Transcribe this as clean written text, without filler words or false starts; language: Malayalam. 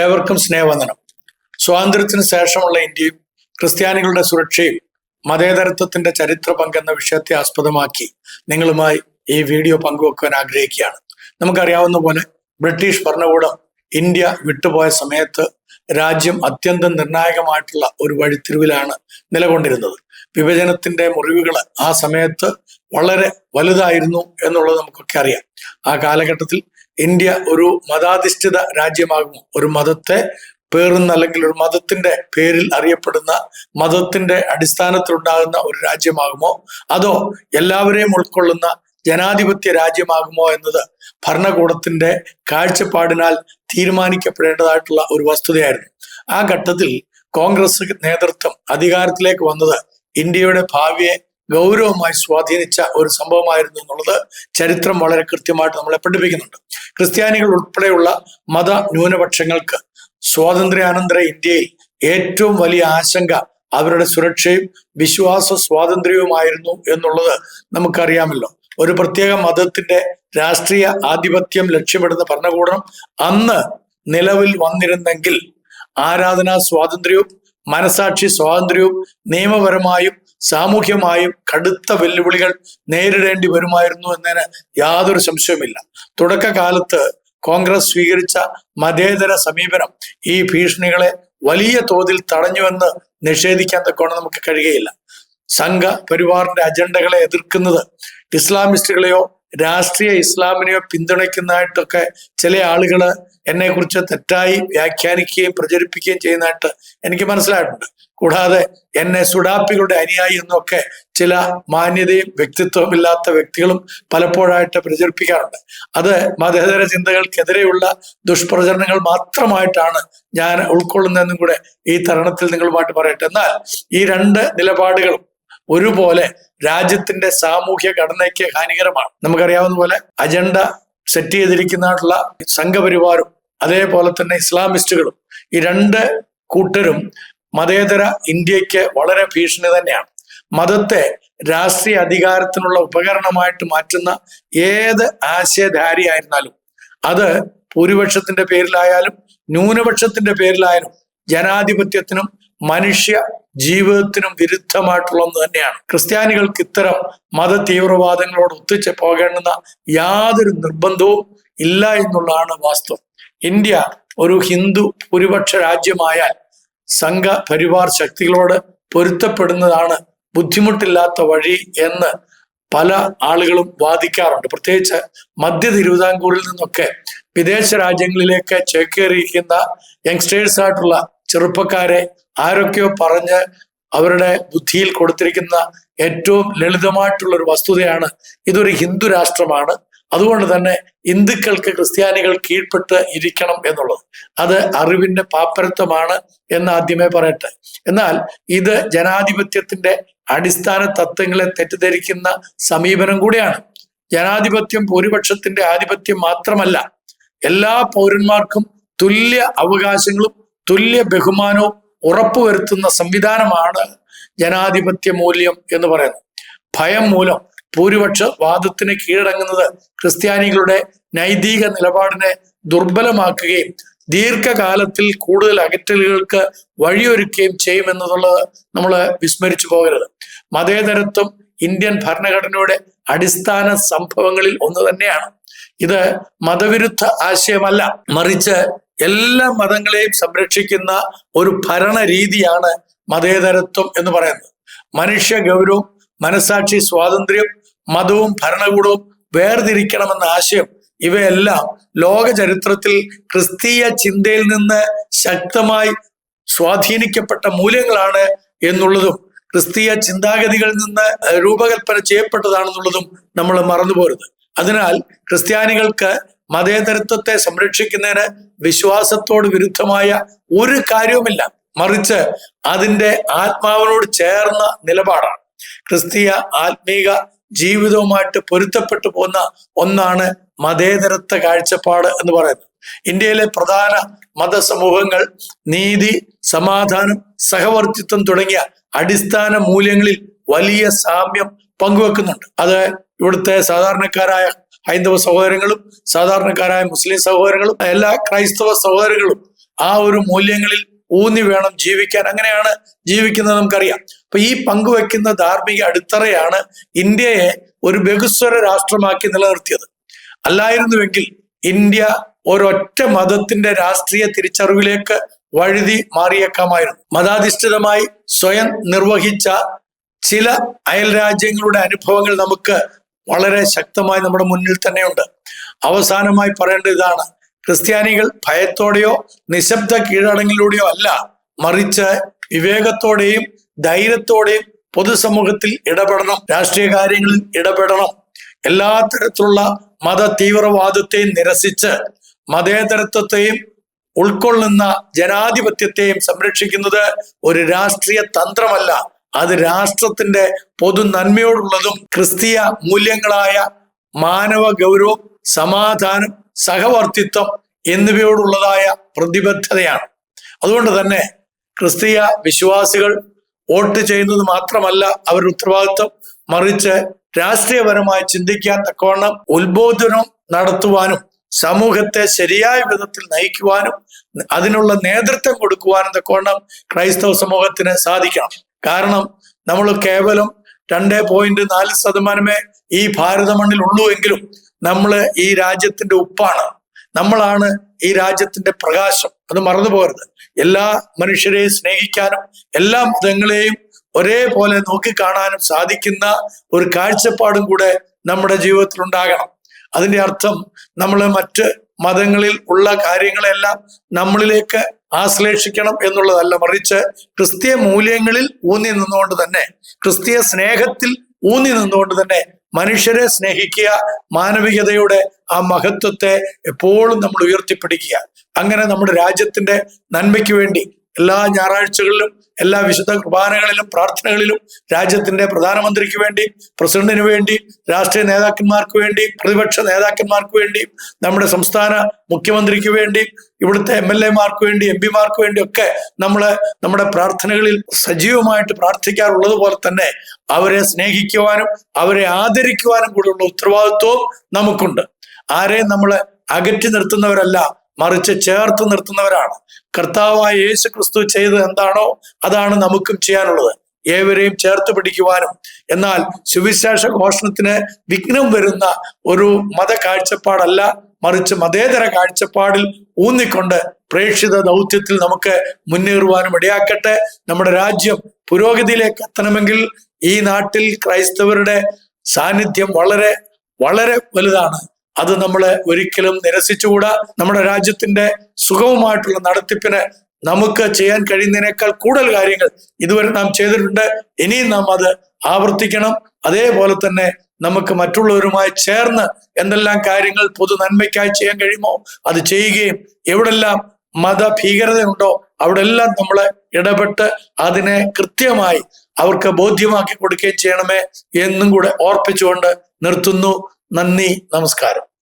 ഏവർക്കും സ്നേഹവന്ദനം. സ്വാതന്ത്ര്യത്തിന് ശേഷമുള്ള ഇന്ത്യയും ക്രിസ്ത്യാനികളുടെ സുരക്ഷയും മതേതരത്വത്തിന്റെ ചരിത്ര പങ്കെന്ന വിഷയത്തെ ആസ്പദമാക്കി നിങ്ങളുമായി ഈ വീഡിയോ പങ്കുവെക്കാൻ ആഗ്രഹിക്കുകയാണ്. നമുക്കറിയാവുന്ന പോലെ ബ്രിട്ടീഷ് ഭരണകൂടം ഇന്ത്യ വിട്ടുപോയ സമയത്ത് രാജ്യം അത്യന്തം നിർണായകമായിട്ടുള്ള ഒരു വഴിത്തിരിവിലാണ് നിലകൊണ്ടിരുന്നത്. വിഭജനത്തിന്റെ മുറിവുകൾ ആ സമയത്ത് വളരെ വലുതായിരുന്നു എന്നുള്ളത് നമുക്കൊക്കെ അറിയാം. ആ കാലഘട്ടത്തിൽ ഇന്ത്യ ഒരു മതാധിഷ്ഠിത രാജ്യമാകുമോ, ഒരു മതത്തെ പേറുന്ന അല്ലെങ്കിൽ ഒരു മതത്തിന്റെ പേരിൽ അറിയപ്പെടുന്ന മതത്തിന്റെ അടിസ്ഥാനത്തിലുണ്ടാകുന്ന ഒരു രാജ്യമാകുമോ, അതോ എല്ലാവരെയും ഉൾക്കൊള്ളുന്ന ജനാധിപത്യ രാജ്യമാകുമോ എന്നത് ഭരണകൂടത്തിന്റെ കാഴ്ചപ്പാടിനാൽ തീരുമാനിക്കപ്പെടേണ്ടതായിട്ടുള്ള ഒരു വസ്തുതയായിരുന്നു. ആ ഘട്ടത്തിൽ കോൺഗ്രസ് നേതൃത്വം അധികാരത്തിലേക്ക് വന്നത് ഇന്ത്യയുടെ ഭാവിയെ ഗൗരവമായി സ്വാധീനിച്ച ഒരു സംഭവമായിരുന്നു എന്നുള്ളത് ചരിത്രം വളരെ കൃത്യമായിട്ട് നമ്മളെ പഠിപ്പിക്കുന്നുണ്ട്. ക്രിസ്ത്യാനികൾ ഉൾപ്പെടെയുള്ള മത ന്യൂനപക്ഷങ്ങൾക്ക് സ്വാതന്ത്ര്യാനന്തര ഇന്ത്യയിൽ ഏറ്റവും വലിയ ആശങ്ക അവരുടെ സുരക്ഷയും വിശ്വാസ സ്വാതന്ത്ര്യവുമായിരുന്നു എന്നുള്ളത് നമുക്കറിയാമല്ലോ. ഒരു പ്രത്യേക മതത്തിന്റെ രാഷ്ട്രീയ ആധിപത്യം ലക്ഷ്യമിടുന്ന ഭരണകൂടം അന്ന് നിലവിൽ വന്നിരുന്നെങ്കിൽ ആരാധനാ സ്വാതന്ത്ര്യവും മനസാക്ഷി സ്വാതന്ത്ര്യവും നിയമപരമായും സാമൂഹ്യമായും കടുത്ത വെല്ലുവിളികൾ നേരിടേണ്ടി വരുമായിരുന്നു എന്നതിന് യാതൊരു സംശയവുമില്ല. തുടക്കകാലത്ത് കോൺഗ്രസ് സ്വീകരിച്ച മതേതര സമീപനം ഈ ഭീഷണികളെ വലിയ തോതിൽ തടഞ്ഞുവെന്ന് നിഷേധിക്കാൻ തക്കോണം നമുക്ക് കഴിയുകയില്ല. സംഘ പരിവാറിന്റെ അജണ്ടകളെ എതിർക്കുന്നത് ഇസ്ലാമിസ്റ്റുകളെയോ രാഷ്ട്രീയ ഇസ്ലാമിനെയോ പിന്തുണയ്ക്കുന്നതായിട്ടൊക്കെ ചില ആളുകള് എന്നെ കുറിച്ച് തെറ്റായി വ്യാഖ്യാനിക്കുകയും പ്രചരിപ്പിക്കുകയും ചെയ്യുന്നതായിട്ട് എനിക്ക് മനസ്സിലായിട്ടുണ്ട്. കൂടാതെ എന്നെ സുഡാപ്പികളുടെ അനുയായി എന്നൊക്കെ ചില മാന്യതയും വ്യക്തിത്വവും ഇല്ലാത്ത വ്യക്തികളും പലപ്പോഴായിട്ട് പ്രചരിപ്പിക്കാറുണ്ട്. അത് മതേതര ചിന്തകൾക്കെതിരെയുള്ള ദുഷ്പ്രചരണങ്ങൾ മാത്രമായിട്ടാണ് ഞാൻ ഉൾക്കൊള്ളുന്നതെന്നും കൂടെ ഈ തരുണത്തിൽ നിങ്ങളുമായിട്ട് പറയട്ടെ. എന്നാൽ ഈ രണ്ട് നിലപാടുകളും ഒരുപോലെ രാജ്യത്തിന്റെ സാമൂഹ്യ ഘടനയ്ക്ക് ഹാനികരമാണ്. നമുക്കറിയാവുന്ന പോലെ അജണ്ട സെറ്റ് ചെയ്തിരിക്കുന്നതായിട്ടുള്ള സംഘപരിവാരും അതേപോലെ തന്നെ ഇസ്ലാമിസ്റ്റുകളും, ഈ രണ്ട് കൂട്ടരും മതേതര ഇന്ത്യക്ക് വളരെ ഭീഷണി തന്നെയാണ്. മതത്തെ രാഷ്ട്രീയ അധികാരത്തിനുള്ള ഉപകരണമായിട്ട് മാറ്റുന്ന ഏത് ആശയധാരിയായിരുന്നാലും അത് ഭൂരിപക്ഷത്തിന്റെ പേരിലായാലും ന്യൂനപക്ഷത്തിന്റെ പേരിലായാലും ജനാധിപത്യത്തിനും മനുഷ്യ ജീവിതത്തിനും വിരുദ്ധമായിട്ടുള്ള ഒന്ന് തന്നെയാണ്. ക്രിസ്ത്യാനികൾക്ക് ഇത്തരം മത തീവ്രവാദങ്ങളോട് ഒത്തുചേ പോകേണ്ടുന്ന യാതൊരു നിർബന്ധവും ഇല്ല എന്നുള്ളതാണ് വാസ്തവം. ഇന്ത്യ ഒരു ഹിന്ദു ഭൂരിപക്ഷ രാജ്യമായാൽ സംഘ പരിവാർ ശക്തികളോട് പൊരുത്തപ്പെടുന്നതാണ് ബുദ്ധിമുട്ടില്ലാത്ത വഴി എന്ന് പല ആളുകളും വാദിക്കാറുണ്ട്. പ്രത്യേകിച്ച് മധ്യ തിരുവിതാംകൂറിൽ നിന്നൊക്കെ വിദേശ രാജ്യങ്ങളിലേക്ക് ചേക്കേറിയിരിക്കുന്ന യങ്സ്റ്റേഴ്സ് ആയിട്ടുള്ള ചെറുപ്പക്കാരെ ആരൊക്കെയോ പറഞ്ഞ് അവരുടെ ബുദ്ധിയിൽ കൊടുത്തിരിക്കുന്ന ഏറ്റവും ലളിതമായിട്ടുള്ള ഒരു വസ്തുതയാണ് ഇതൊരു ഹിന്ദു രാഷ്ട്രമാണ്, അതുകൊണ്ട് തന്നെ ഹിന്ദുക്കൾക്ക് ക്രിസ്ത്യാനികൾ കീഴ്പ്പെട്ട് ഇരിക്കണം എന്നുള്ളത്. അത് അറിവിന്റെ പാപ്പരത്വമാണ് എന്ന് ആദ്യമേ പറയട്ടെ. എന്നാൽ ഇത് ജനാധിപത്യത്തിന്റെ അടിസ്ഥാന തത്വങ്ങളെ തെറ്റിദ്ധരിക്കുന്ന സമീപനം കൂടിയാണ്. ജനാധിപത്യം ഭൂരിപക്ഷത്തിന്റെ ആധിപത്യം മാത്രമല്ല, എല്ലാ പൗരന്മാർക്കും തുല്യ അവകാശങ്ങളും തുല്യ ബഹുമാനവും ഉറപ്പുവരുത്തുന്ന സംവിധാനമാണ് ജനാധിപത്യ മൂല്യം എന്ന് പറയുന്നത്. ഭയം മൂലം ഭൂരിപക്ഷ വാദത്തിന് കീഴടങ്ങുന്നത് ക്രിസ്ത്യാനികളുടെ നൈതിക നിലപാടിനെ ദുർബലമാക്കുകയും ദീർഘകാലത്തിൽ കൂടുതൽ അകറ്റലുകൾക്ക് വഴിയൊരുക്കുകയും ചെയ്യുമെന്നുള്ളത് നമ്മൾ വിസ്മരിച്ചു പോകരുത്. മതേതരത്വം ഇന്ത്യൻ ഭരണഘടനയുടെ അടിസ്ഥാന സംഭവങ്ങളിൽ ഒന്ന് തന്നെയാണ്. ഇത് മതവിരുദ്ധ ആശയമല്ല, മറിച്ച് എല്ലാ മതങ്ങളെയും സംരക്ഷിക്കുന്ന ഒരു ഭരണ രീതിയാണ് മതേതരത്വം എന്ന് പറയുന്നത്. മനുഷ്യ ഗൗരവം, മനസാക്ഷി സ്വാതന്ത്ര്യം, മതവും ഭരണകൂടവും വേർതിരിക്കണമെന്ന ആശയം, ഇവയെല്ലാം ലോക ചരിത്രത്തിൽ ക്രിസ്തീയ ചിന്തയിൽ നിന്ന് ശക്തമായി സ്വാധീനിക്കപ്പെട്ട മൂല്യങ്ങളാണ് എന്നുള്ളതും ക്രിസ്തീയ ചിന്താഗതികളിൽ നിന്ന് രൂപകൽപ്പന ചെയ്യപ്പെട്ടതാണെന്നുള്ളതും നമ്മൾ മറന്നുപോരുത്. അതിനാൽ ക്രിസ്ത്യാനികൾക്ക് മതേതരത്വത്തെ സംരക്ഷിക്കുന്നതിന് വിശ്വാസത്തോട് വിരുദ്ധമായ ഒരു കാര്യവുമില്ല, മറിച്ച് അതിന്റെ ആത്മാവിനോട് ചേർന്ന നിലപാടാണ്. ക്രിസ്തീയ ആത്മീക ജീവിതവുമായിട്ട് പൊരുത്തപ്പെട്ടു പോകുന്ന ഒന്നാണ് മതേതരത്വ കാഴ്ചപ്പാട് എന്ന് പറയുന്നത്. ഇന്ത്യയിലെ പ്രധാന മതസമൂഹങ്ങൾ നീതി, സമാധാനം, സഹവർത്തിത്വം തുടങ്ങിയ അടിസ്ഥാന മൂല്യങ്ങളിൽ വലിയ സാമ്യം പങ്കുവെക്കുന്നുണ്ട്. അത് ഇവിടുത്തെ സാധാരണക്കാരായ ഹൈന്ദവ സഹോദരങ്ങളും സാധാരണക്കാരായ മുസ്ലിം സഹോദരങ്ങളും എല്ലാ ക്രൈസ്തവ സഹോദരങ്ങളും ആ ഒരു മൂല്യങ്ങളിൽ ഊന്നി വേണം ജീവിക്കാൻ. അങ്ങനെയാണ് ജീവിക്കുന്നത് നമുക്കറിയാം. അപ്പൊ ഈ പങ്കുവെക്കുന്ന ധാർമ്മിക അടിത്തറയാണ് ഇന്ത്യയെ ഒരു ബഹുസ്വര രാഷ്ട്രമാക്കി നിലനിർത്തിയത്. അല്ലായിരുന്നുവെങ്കിൽ ഇന്ത്യ ഒരൊറ്റ മതത്തിന്റെ രാഷ്ട്രീയ തിരിച്ചറിവിലേക്ക് വഴുതി മാറിയേക്കാമായിരുന്നു. മതാധിഷ്ഠിതമായി സ്വയം നിർവഹിച്ച ചില അയൽ രാജ്യങ്ങളുടെ അനുഭവങ്ങൾ നമുക്ക് വളരെ ശക്തമായി നമ്മുടെ മുന്നിൽ തന്നെയുണ്ട്. അവസാനമായി പറയേണ്ടത് ഇതാണ്: ക്രിസ്ത്യാനികൾ ഭയത്തോടെയോ നിശബ്ദ കീഴടങ്ങിലൂടെയോ അല്ല, മറിച്ച് വിവേകത്തോടെയും ധൈര്യത്തോടെയും പൊതുസമൂഹത്തിൽ ഇടപെടണം, രാഷ്ട്രീയ കാര്യങ്ങളിൽ ഇടപെടണം. എല്ലാ തരത്തിലുള്ള മത തീവ്രവാദത്തെയും നിരസിച്ച് മതേതരത്വത്തെയും ഉൾക്കൊള്ളുന്ന ജനാധിപത്യത്തെയും സംരക്ഷിക്കുന്നത് ഒരു രാഷ്ട്രീയ തന്ത്രമല്ല, അത് രാഷ്ട്രത്തിന്റെ പൊതു നന്മയോടുള്ളതും ക്രിസ്തീയ മൂല്യങ്ങളായ മാനവ ഗൗരവം, സമാധാനം, സഹവർത്തിത്വം എന്നിവയോടുള്ളതായ പ്രതിബദ്ധതയാണ്. അതുകൊണ്ട് തന്നെ ക്രിസ്തീയ വിശ്വാസികൾ വോട്ട് ചെയ്യുന്നത് മാത്രമല്ല അവരുടെ ഉത്തരവാദിത്വം, മറിച്ച് രാഷ്ട്രീയപരമായി ചിന്തിക്കാൻ തക്കവണ്ണം ഉത്ബോധനം നടത്തുവാനും സമൂഹത്തെ ശരിയായ വിധത്തിൽ നയിക്കുവാനും അതിനുള്ള നേതൃത്വം കൊടുക്കുവാനും തക്കവണ്ണം ക്രൈസ്തവ സമൂഹത്തിന് സാധിക്കണം. കാരണം നമ്മൾ കേവലം 2.4% ഈ ഭാരത മണ്ണിൽ ഉള്ളൂ എങ്കിലും നമ്മൾ ഈ രാജ്യത്തിന്റെ ഉപ്പാണ്, നമ്മളാണ് ഈ രാജ്യത്തിന്റെ പ്രകാശം. അത് മറന്നു പോകരുത്. എല്ലാ മനുഷ്യരെയും സ്നേഹിക്കാനും എല്ലാ മതങ്ങളെയും ഒരേപോലെ നോക്കിക്കാണാനും സാധിക്കുന്ന ഒരു കാഴ്ചപ്പാടും കൂടെ നമ്മുടെ ജീവിതത്തിൽ ഉണ്ടാകണം. അതിന്റെ അർത്ഥം നമ്മൾ മറ്റ് മതങ്ങളിൽ ഉള്ള കാര്യങ്ങളെല്ലാം നമ്മളിലേക്ക് ആശ്ലേഷിക്കണം എന്നുള്ളതല്ല, മറിച്ച് ക്രിസ്തീയ മൂല്യങ്ങളിൽ ഊന്നി നിന്നുകൊണ്ട് തന്നെ, ക്രിസ്തീയ സ്നേഹത്തിൽ ഊന്നി നിന്നുകൊണ്ട് തന്നെ മനുഷ്യരെ സ്നേഹിക്കുക, മാനവികതയുടെ ആ മഹത്വത്തെ എപ്പോഴും നമ്മൾ ഉയർത്തിപ്പിടിക്കുക. അങ്ങനെ നമ്മുടെ രാജ്യത്തിന്റെ നന്മയ്ക്ക് വേണ്ടി എല്ലാ ഞായറാഴ്ചകളിലും എല്ലാ വിശുദ്ധ കുർബാനകളിലും പ്രാർത്ഥനകളിലും രാജ്യത്തിന്റെ പ്രധാനമന്ത്രിക്ക് വേണ്ടി, പ്രസിഡന്റിന് വേണ്ടി, രാഷ്ട്രീയ നേതാക്കന്മാർക്ക് വേണ്ടി, പ്രതിപക്ഷ നേതാക്കന്മാർക്ക് വേണ്ടി, നമ്മുടെ സംസ്ഥാന മുഖ്യമന്ത്രിക്ക് വേണ്ടി, ഇവിടുത്തെ MLA-മാർക്ക് വേണ്ടി, MP-മാർക്ക് വേണ്ടി ഒക്കെ നമ്മുടെ പ്രാർത്ഥനകളിൽ സജീവമായിട്ട് പ്രാർത്ഥിക്കാറുള്ളത് പോലെ തന്നെ അവരെ സ്നേഹിക്കുവാനും അവരെ ആദരിക്കുവാനും കൂടെയുള്ള ഉത്തരവാദിത്വവും നമുക്കുണ്ട്. ആരെയും നമ്മൾ അകറ്റി നിർത്തുന്നവരല്ല, മറിച്ച് ചേർത്ത് നിർത്തുന്നവരാണ്. കർത്താവായ യേശു ക്രിസ്തു ചെയ്തത് എന്താണോ അതാണ് നമുക്കും ചെയ്യാനുള്ളത്, ഏവരെയും ചേർത്ത് പിടിക്കുവാനും. എന്നാൽ സുവിശേഷ ഘോഷണത്തിന് വിഘ്നം വരുന്ന ഒരു മത കാഴ്ചപ്പാടല്ല, മറിച്ച് മതേതര കാഴ്ചപ്പാടിൽ ഊന്നിക്കൊണ്ട് പ്രേക്ഷിത ദൗത്യത്തിൽ നമുക്ക് മുന്നേറുവാനും ഇടയാക്കട്ടെ. നമ്മുടെ രാജ്യം പുരോഗതിയിലേക്ക് എത്തണമെങ്കിൽ ഈ നാട്ടിൽ ക്രൈസ്തവരുടെ സാന്നിധ്യം വളരെ വളരെ വലുതാണ്. അത് നമ്മൾ ഒരിക്കലും നിരസിച്ചുകൂടാ. നമ്മുടെ രാജ്യത്തിന്റെ സുഗമമായിട്ടുള്ള നടത്തിപ്പിന് നമുക്ക് ചെയ്യാൻ കഴിയുന്നതിനേക്കാൾ കൂടുതൽ കാര്യങ്ങൾ ഇതുവരെ നാം ചെയ്തിട്ടുണ്ട്. ഇനിയും നാം അത് ആവർത്തിക്കണം. അതേപോലെ തന്നെ നമുക്ക് മറ്റുള്ളവരുമായി ചേർന്ന് എന്തെല്ലാം കാര്യങ്ങൾ പൊതു നന്മയ്ക്കായി ചെയ്യാൻ കഴിയുമോ അത് ചെയ്യുകയും എവിടെല്ലാം മതഭീകരതയുണ്ടോ അവിടെ എല്ലാം നമ്മൾ ഇടപെട്ട് അതിനെ കൃത്യമായി അവർക്ക് ബോധ്യമാക്കി കൊടുക്കുകയും ചെയ്യണമേ എന്നും കൂടെ ഓർപ്പിച്ചുകൊണ്ട് നിർത്തുന്നു. നന്ദി, നമസ്കാരം.